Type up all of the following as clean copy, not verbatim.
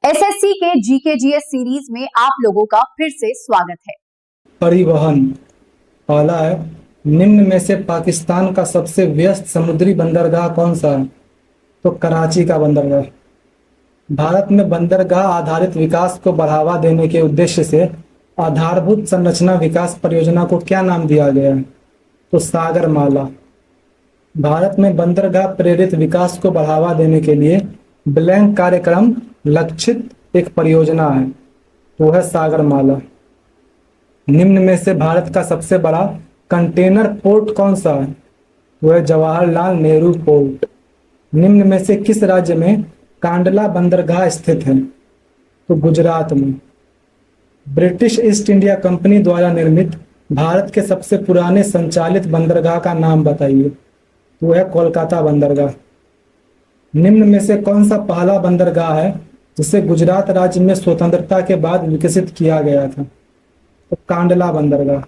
SSC के GK GS series में आप लोगों का फिर से स्वागत है। परिवहन पहला है, निम्न में से पाकिस्तान का सबसे व्यस्त समुद्री बंदरगाह कौन सा है? तो कराची का बंदरगाह। भारत में बंदरगाह आधारित विकास को बढ़ावा देने के उद्देश्य से आधारभूत संरचना विकास परियोजना को क्या नाम दिया गया है? तो सागरमाला। भारत में बंदरगाह प्रेरित विकास को बढ़ावा देने के लिए ब्लैंक कार्यक्रम लक्षित एक परियोजना है, वो है सागरमाला। निम्न में से भारत का सबसे बड़ा कंटेनर पोर्ट कौन सा है? वो है जवाहरलाल नेहरू पोर्ट। निम्न में से किस राज्य में कांडला बंदरगाह स्थित है? तो गुजरात में। ब्रिटिश ईस्ट इंडिया कंपनी द्वारा निर्मित भारत के सबसे पुराने संचालित बंदरगाह का नाम बताइए। वो है कोलकाता बंदरगाह। निम्न में से कौन सा पहला बंदरगाह है जिसे गुजरात राज्य में स्वतंत्रता के बाद विकसित किया गया था? तो कांडला बंदरगाह।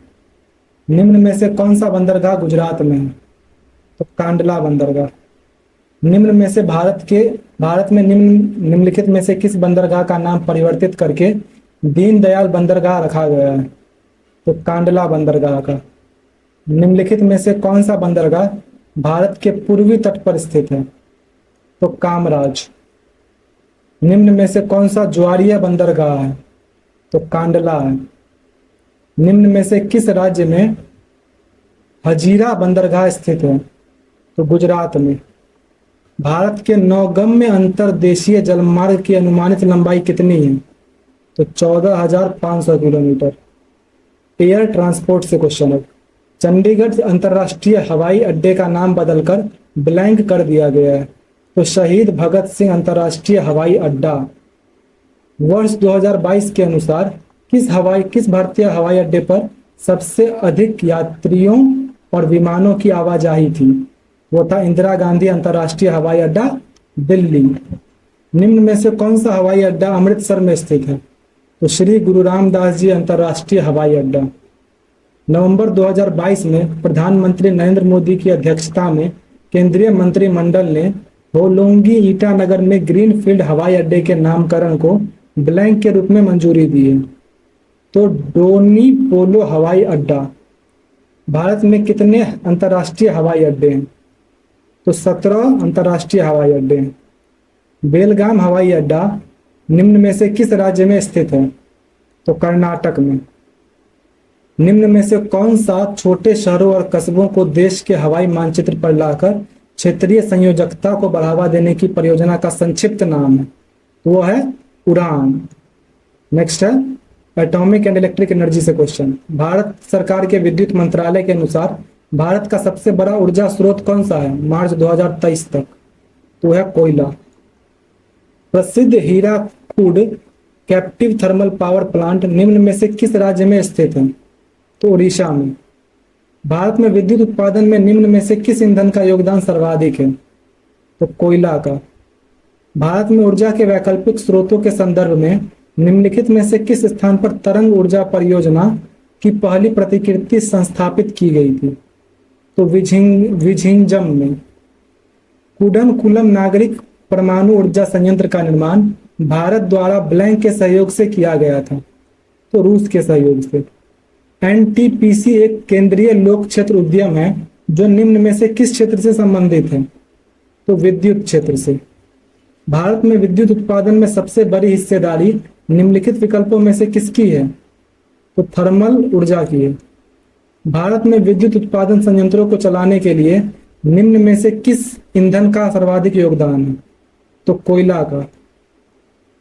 निम्न में से कौन सा बंदरगाह गुजरात में है? तो कांडला बंदरगाह। निम्न में से भारत में निम्नलिखित में से किस बंदरगाह का नाम परिवर्तित करके दीनदयाल बंदरगाह रखा गया है? तो कांडला बंदरगाह का। निम्नलिखित में से कौन सा बंदरगाह भारत के पूर्वी तट पर स्थित है? तो कामराज। निम्न में से कौन सा ज्वारीय बंदरगाह है? तो कांडला है। निम्न में से किस राज्य में हजीरा बंदरगाह स्थित है? तो गुजरात में। भारत के नौगम्य अंतर्देशीय जलमार्ग की अनुमानित लंबाई कितनी है? तो 14,500 किलोमीटर। एयर ट्रांसपोर्ट से क्वेश्चन है। चंडीगढ़ अंतर्राष्ट्रीय हवाई अड्डे का नाम बदलकर ब्लैंक कर दिया गया है, तो शहीद भगत सिंह अंतर्राष्ट्रीय हवाई अड्डा। वर्ष 2022 के अनुसार किस भारतीय हवाई अड्डे पर सबसे अधिक यात्रियों और विमानों की आवाजाही थी? वो था इंदिरा गांधी अंतर्राष्ट्रीय हवाई अड्डा, दिल्ली। निम्न में से कौन सा हवाई अड्डा अमृतसर में स्थित है? तो श्री गुरु रामदास जी अंतर्राष्ट्रीय हवाई अड्डा। नवंबर 2022 में प्रधानमंत्री नरेंद्र मोदी की अध्यक्षता में केंद्रीय मंत्रिमंडल ने होलोंगी ईटानगर में ग्रीनफील्ड हवाई अड्डे के नामकरण को ब्लैंक के रूप में मंजूरी दी है। तो डोनी पोलो हवाई अड्डा। भारत में कितने अंतर्राष्ट्रीय हवाई अड्डे हैं? तो 17 अंतर्राष्ट्रीय हवाई अड्डे हैं। बेलगाम हवाई अड्डा निम्न में से किस राज्य में स्थित है? तो कर्नाटक में। निम्न में से कौन सा छोटे शहरों और कस्बों को देश के हवाई मानचित्र पर लाकर क्षेत्रीय संयोजकता को बढ़ावा देने की परियोजना का संक्षिप्त नाम है? तो वो है उड़ान। नेक्स्ट है एटॉमिक एंड इलेक्ट्रिक एनर्जी से क्वेश्चन। भारत सरकार के विद्युत मंत्रालय के अनुसार भारत का सबसे बड़ा ऊर्जा स्रोत कौन सा है मार्च 2023 तक? तो है कोयला। प्रसिद्ध Hirakud captive thermal power plant निम्न में से किस राज्य में स्थित है? तो उड़ीसा में। भारत में विद्युत उत्पादन में निम्न में से किस ईंधन का योगदान सर्वाधिक है? तो कोयला का। भारत में ऊर्जा के वैकल्पिक स्रोतों के संदर्भ में निम्नलिखित में से किस स्थान पर तरंग ऊर्जा परियोजना की पहली प्रतिकृति संस्थापित की गई थी? तो विझिंजम में। कुडनकुलम नागरिक परमाणु ऊर्जा संयंत्र का निर्माण भारत द्वारा ब्लैंक के सहयोग से किया गया था, तो रूस के सहयोग से। एनटीपीसी एक केंद्रीय लोक क्षेत्र उद्यम है जो निम्न में से किस क्षेत्र से संबंधित है? तो विद्युत क्षेत्र से। भारत में विद्युत उत्पादन में सबसे बड़ी हिस्सेदारी निम्नलिखित विकल्पों में से किसकी है? तो थर्मल ऊर्जा की है। भारत में विद्युत उत्पादन संयंत्रों को चलाने के लिए निम्न में से किस ईंधन का सर्वाधिक योगदान है? तो कोयला का।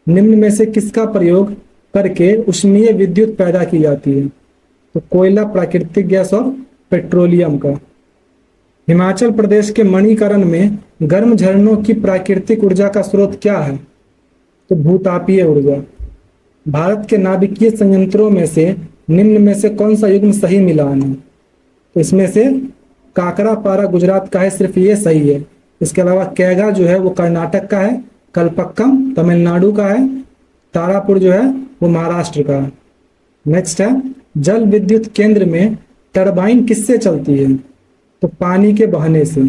निम्न में से किसका प्रयोग करके ऊष्मीय विद्युत पैदा की जाती है? तो कोयला, प्राकृतिक गैस और पेट्रोलियम का। हिमाचल प्रदेश के मणिकरण में गर्म झरनों की प्राकृतिक ऊर्जा का स्रोत क्या है? तो भूतापीय ऊर्जा। भारत के नाभिकीय संयंत्रों में से निम्न में से कौन सा युग्म सही मिलान है? तो इसमें से काकरापारा गुजरात का है, सिर्फ ये सही है। इसके अलावा कैगा जो है वो कर्नाटक का है, कलपक्कम तमिलनाडु का है, तारापुर जो है वो महाराष्ट्र का है। नेक्स्ट है जल विद्युत केंद्र में टरबाइन किससे चलती है? तो पानी के बहने से।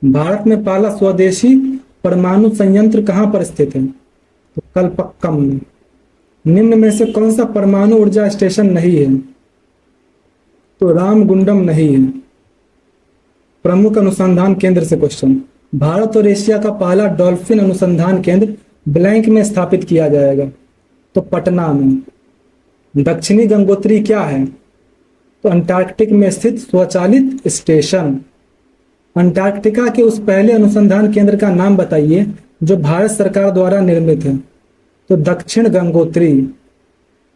भारत में पहला स्वदेशी परमाणु संयंत्र कहाँ पर स्थित है? तो कलपक्कम में। निम्न में से कौन सा परमाणु ऊर्जा स्टेशन नहीं है? तो रामगुंडम नहीं है। प्रमुख अनुसंधान केंद्र से क्वेश्चन, भारत और एशिया का पहला डॉल्फिन अनुसंधान केंद्र ब्लैंक में स्थापित किया जाएगा, तो पटना में। दक्षिणी गंगोत्री क्या है? तो अंटार्कटिक में स्थित स्वचालित स्टेशन। अंटार्कटिका के उस पहले अनुसंधान केंद्र का नाम बताइए जो भारत सरकार द्वारा निर्मित है, तो दक्षिण गंगोत्री।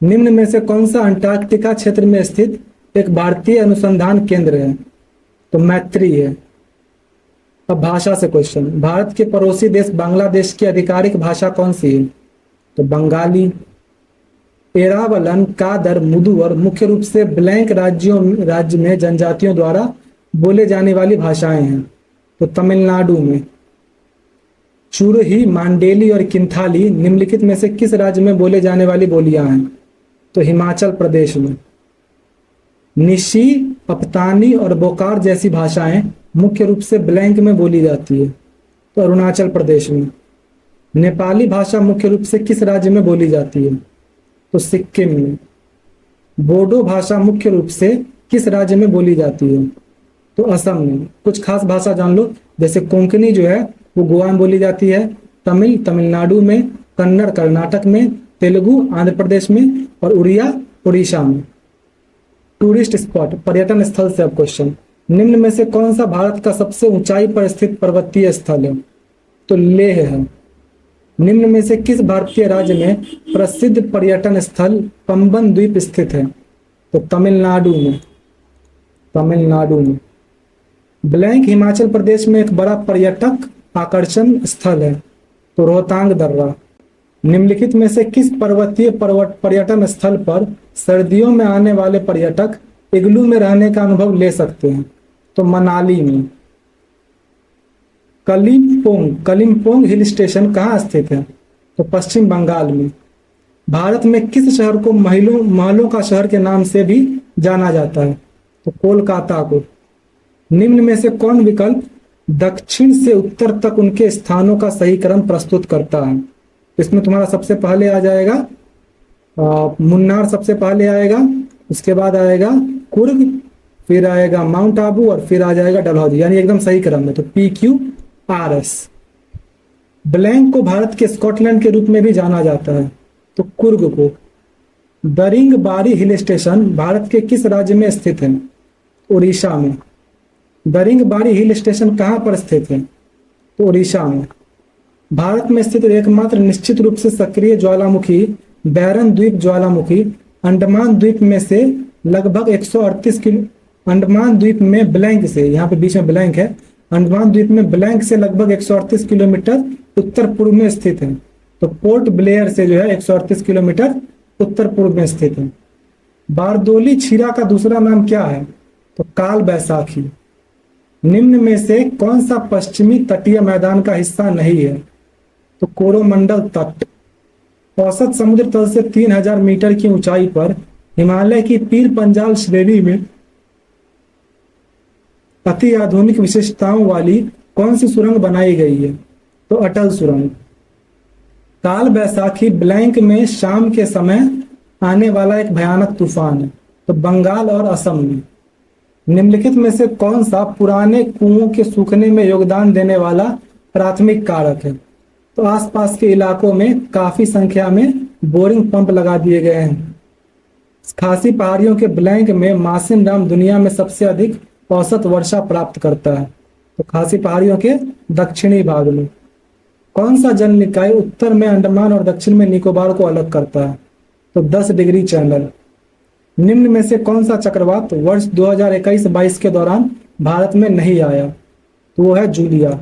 निम्न में से कौन सा अंटार्कटिका क्षेत्र में स्थित एक भारतीय अनुसंधान केंद्र है? तो मैत्री है। अब भाषा से क्वेश्चन, भारत के पड़ोसी देश बांग्लादेश की आधिकारिक भाषा कौन सी है? तो बंगाली। एरावलन, कादर, मुदुवर मुख्य रूप से ब्लैंक राज्य में जनजातियों द्वारा बोले जाने वाली भाषाएं हैं, तो तमिलनाडु में। चुरही, मांडेली और किंथाली निम्नलिखित में से किस राज्य में बोले जाने वाली बोलियां हैं? तो हिमाचल प्रदेश में। निशी, अपतानी और बोकार जैसी भाषाएं मुख्य रूप से ब्लैंक में बोली जाती है, तो अरुणाचल प्रदेश में। नेपाली भाषा मुख्य रूप से किस राज्य में बोली जाती है? तो सिक्किम में। बोडो भाषा मुख्य रूप से किस राज्य में बोली जाती है? तो असम में। कुछ खास भाषा जान लो, जैसे कोंकणी जो है वो गोवा में बोली जाती है, तमिल तमिलनाडु में, कन्नड़ कर्नाटक में, तेलुगु आंध्र प्रदेश में और उड़िया उड़ीसा में। टूरिस्ट स्पॉट, पर्यटन स्थल से अब क्वेश्चन, निम्न में से कौन सा भारत का सबसे ऊंचाई पर स्थित पर्वतीय स्थल है? तो लेह है। निम्न में से किस भारतीय राज्य में प्रसिद्ध पर्यटन स्थल पंबन द्वीप स्थित है? तो तमिलनाडु में। तमिलनाडु में। ब्लैंक हिमाचल प्रदेश में एक बड़ा पर्यटक आकर्षण स्थल है, तो रोहतांग दर्रा। निम्नलिखित में से किस पर्वतीय पर्यटन स्थल पर सर्दियों में आने वाले पर्यटक इग्लू में रहने का अनुभव ले सकते हैं? तो मनाली में। कलिम्पोंग हिल स्टेशन कहाँ स्थित है? तो पश्चिम बंगाल में। भारत में किस शहर को महलों का शहर के नाम से भी जाना जाता है? तो कोलकाता को। निम्न में से कौन विकल्प दक्षिण से उत्तर तक उनके स्थानों का सही क्रम प्रस्तुत करता है? इसमें तुम्हारा सबसे पहले आ जाएगा मुन्नार, सबसे पहले आएगा, उसके बाद आएगा कुर्ग, फिर आएगा माउंट आबू और फिर आ जाएगा डलहौजी, यानी एकदम सही क्रम में। तो PQRS। ब्लैंक को भारत के स्कॉटलैंड के रूप में भी जाना जाता है, तो कुर्ग को। दरिंगबारी हिल स्टेशन भारत के किस राज्य में स्थित है? उड़ीसा में। दरिंगबारी हिल स्टेशन कहाँ पर स्थित है? तो उड़ीसा में। भारत में स्थित एकमात्र निश्चित रूप से सक्रिय ज्वालामुखी बैरन द्वीप ज्वालामुखी अंडमान द्वीप में से लगभग 138 किलो, अंडमान द्वीप में ब्लैंक से, यहाँ पे बीच में ब्लैंक है, अंडमान द्वीप में ब्लैंक से लगभग 138 किलोमीटर उत्तर पूर्व में स्थित है। तो पोर्ट ब्लेयर से जो है 138 किलोमीटर उत्तर पूर्व में स्थित है। बारदोली छीरा का दूसरा नाम क्या है? तो काल बैसाखी। निम्न में से कौन सा पश्चिमी तटीय मैदान का हिस्सा नहीं है? तो कोरोमंडल तट। औसत समुद्र तल से 3000 मीटर की ऊंचाई पर हिमालय की पीर पंजाल श्रेणी में अति आधुनिक विशेषताओं वाली कौन सी सुरंग बनाई गई है? तो अटल सुरंग। काल बैसाखी ब्लैंक में शाम के समय आने वाला एक भयानक तूफान है, तो बंगाल और असम में। निम्नलिखित में से कौन सा पुराने कुओं के सूखने में योगदान देने वाला प्राथमिक कारक है? तो आसपास के इलाकों में काफी संख्या में बोरिंग पंप लगा दिए गए हैं। खासी पहाड़ियों के ब्लैंक में मासिन राम दुनिया में सबसे अधिक औसत वर्षा प्राप्त करता है, तो खासी पहाड़ियों के दक्षिणी भाग में। कौन सा जल निकाय उत्तर में अंडमान और दक्षिण में निकोबार को अलग करता है? तो 10 डिग्री चैनल। निम्न में से कौन सा चक्रवात वर्ष 2021-22 के दौरान भारत में नहीं आया? तो वो है जूलिया।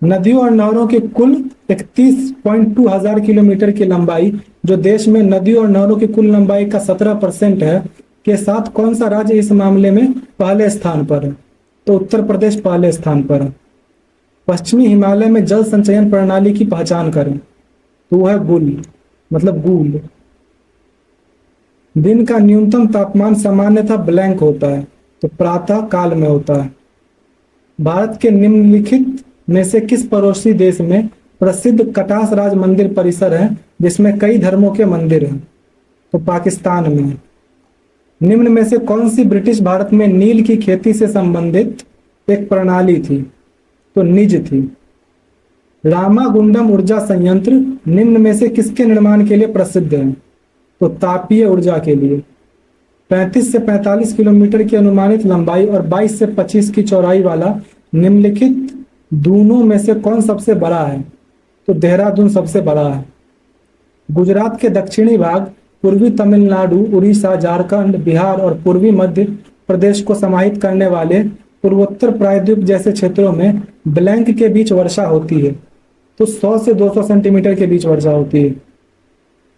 नदियों और नहरों की कुल 31.2 हजार किलोमीटर की लंबाई, जो देश में नदियों और नहरों की कुल लंबाई का 17% है, के साथ कौन सा राज्य इस मामले में पहले स्थान पर है? तो उत्तर प्रदेश पहले स्थान पर है। पश्चिमी हिमालय में जल संचयन प्रणाली की पहचान करें, तो वो है गुल, मतलब गूल। दिन का न्यूनतम तापमान सामान्यतः ब्लैंक होता है, तो प्रातः काल में होता है। भारत के निम्नलिखित में से किस पड़ोसी देश में प्रसिद्ध कटास राज मंदिर परिसर है जिसमें कई धर्मों के मंदिर हैं? तो पाकिस्तान में है। निम्न में से कौन सी ब्रिटिश भारत में नील की खेती से संबंधित एक प्रणाली थी? तो निज थी। रामागुंडम ऊर्जा संयंत्र निम्न में से किसके निर्माण के लिए प्रसिद्ध है? तो तापीय ऊर्जा के लिए। 35 से 45 किलोमीटर की अनुमानित लंबाई और 22 से 25 की चौड़ाई वाला निम्नलिखित दोनों में से कौन सबसे बड़ा है? तो देहरादून सबसे बड़ा है। गुजरात के दक्षिणी भाग, पूर्वी तमिलनाडु, उड़ीसा, झारखंड, बिहार और पूर्वी मध्य प्रदेश को समाहित करने वाले पूर्वोत्तर प्रायद्वीप जैसे क्षेत्रों में ब्लैंक के बीच वर्षा होती है। तो 100 से 200 सेंटीमीटर के बीच वर्षा होती है।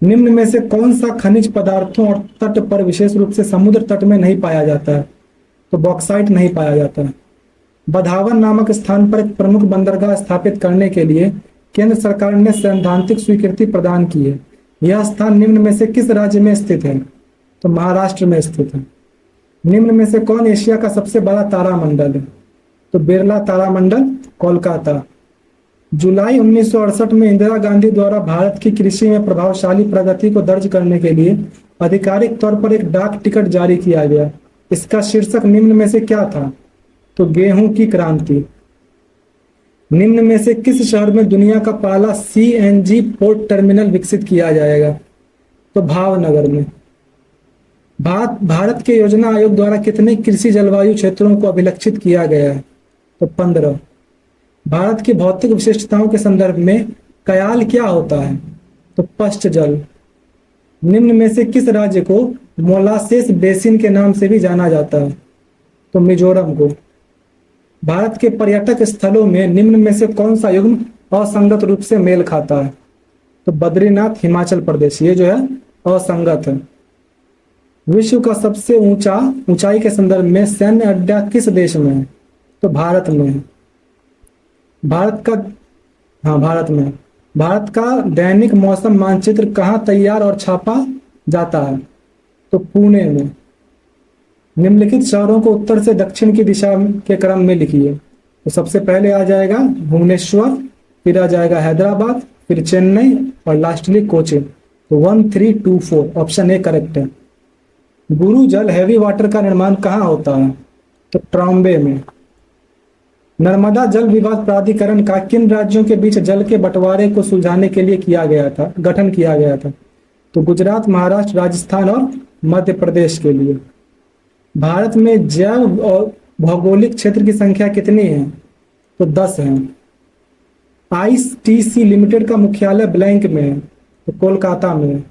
निम्न में से कौन सा खनिज पदार्थों और तट पर विशेष रूप से समुद्र तट में नहीं पाया जाता है? तो बॉक्साइट नहीं पाया जाता है। बधावन नामक स्थान पर एक प्रमुख बंदरगाह स्थापित करने के लिए केंद्र सरकार ने सैद्धांतिक स्वीकृति प्रदान की है। यह स्थान निम्न में से किस राज्य में स्थित है? तो महाराष्ट्र में स्थित है। निम्न में से कौन एशिया का सबसे बड़ा तारामंडल है? तो बिरला तारामंडल, कोलकाता। जुलाई 1968 में इंदिरा गांधी द्वारा भारत की कृषि में प्रभावशाली प्रगति को दर्ज करने के लिए आधिकारिक तौर पर एक डाक टिकट जारी किया गया। इसका शीर्षक निम्न में से क्या था? तो गेहूं की क्रांति। निम्न में से किस शहर में दुनिया का पहला CNG पोर्ट टर्मिनल विकसित किया जाएगा? तो भावनगर में। भारत के योजना आयोग द्वारा कितने कृषि जलवायु क्षेत्रों को अभिलक्षित किया गया है? तो 15। भारत की भौतिक विशिष्टताओं के संदर्भ में कयाल क्या होता है? तो पश्च जल। निम्न में से किस राज्य को मोलासेस बेसिन के नाम से भी जाना जाता है? तो मिजोरम को। भारत के पर्यटक स्थलों में निम्न में से कौन सा युग्म असंगत रूप से मेल खाता है? तो बद्रीनाथ, हिमाचल प्रदेश। ये जो है असंगत है। विश्व का सबसे ऊंचाई के संदर्भ में सैन्य अड्डा किस देश में है? तो भारत में है। भारत में। भारत का दैनिक मौसम मानचित्र कहाँ तैयार और छापा जाता है? तो पुणे में। निम्नलिखित शहरों को उत्तर से दक्षिण की दिशा के क्रम में लिखिए। तो सबसे पहले आ जाएगा भुवनेश्वर, फिर आ जाएगा हैदराबाद, फिर चेन्नई और लास्टली कोचीन। तो 1 3 2 4 ऑप्शन ए करेक्ट है। गुरु जल हैवी वाटर का निर्माण कहाँ होता है? तो ट्रॉम्बे में। नर्मदा जल विवाद प्राधिकरण का किन राज्यों के बीच जल के बंटवारे को सुलझाने के लिए गठन किया गया था? तो गुजरात, महाराष्ट्र, राजस्थान और मध्य प्रदेश के लिए। भारत में जैव और भौगोलिक क्षेत्र की संख्या कितनी है? तो 10 है। ITC लिमिटेड का मुख्यालय ब्लैंक में है, तो कोलकाता में है।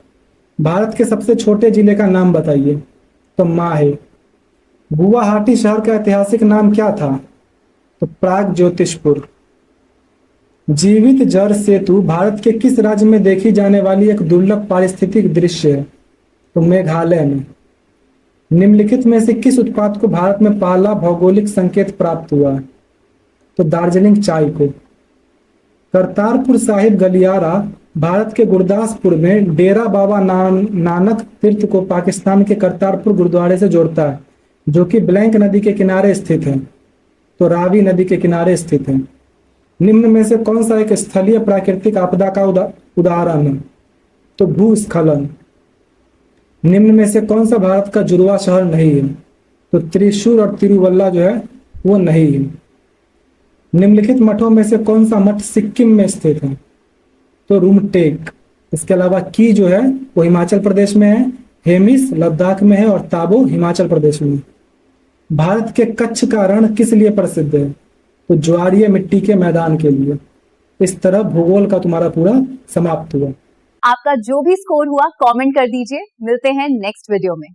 भारत के सबसे छोटे जिले का नाम बताइए? तो माहे। गुवाहाटी शहर का ऐतिहासिक नाम क्या था? तो प्राग ज्योतिषपुर। जीवित जल सेतु भारत के किस राज्य में देखी जाने वाली एक दुर्लभ पारिस्थितिक दृश्य है? तो मेघालय में। निम्नलिखित में से किस उत्पाद को भारत में पहला भौगोलिक संकेत प्राप्त हुआ है? तो दार्जिलिंग चाय को। करतारपुर साहिब गलियारा भारत के गुरदासपुर में डेरा बाबा नानक तीर्थ को पाकिस्तान के करतारपुर गुरुद्वारे से जोड़ता है, जो कि ब्लैंक नदी के किनारे स्थित है। तो रावी नदी के किनारे स्थित है। निम्न में से कौन सा एक स्थलीय प्राकृतिक आपदा का उदाहरण है? तो भूस्खलन। निम्न में से कौन सा भारत का जुड़वा शहर नहीं है? तो त्रिशूर और तिरुवल्ला जो है वो नहीं है। निम्नलिखित मठों में से कौन सा मठ सिक्किम में स्थित है? तो रूमटेक। इसके अलावा की जो है वो हिमाचल प्रदेश में है, हेमिस लद्दाख में है और ताबो हिमाचल प्रदेश में है। भारत के कच्छ का रण किस लिए प्रसिद्ध है? तो ज्वारीय मिट्टी के मैदान के लिए। इस तरह भूगोल का तुम्हारा पूरा समाप्त हुआ। आपका जो भी स्कोर हुआ कमेंट कर दीजिए। मिलते हैं नेक्स्ट वीडियो में।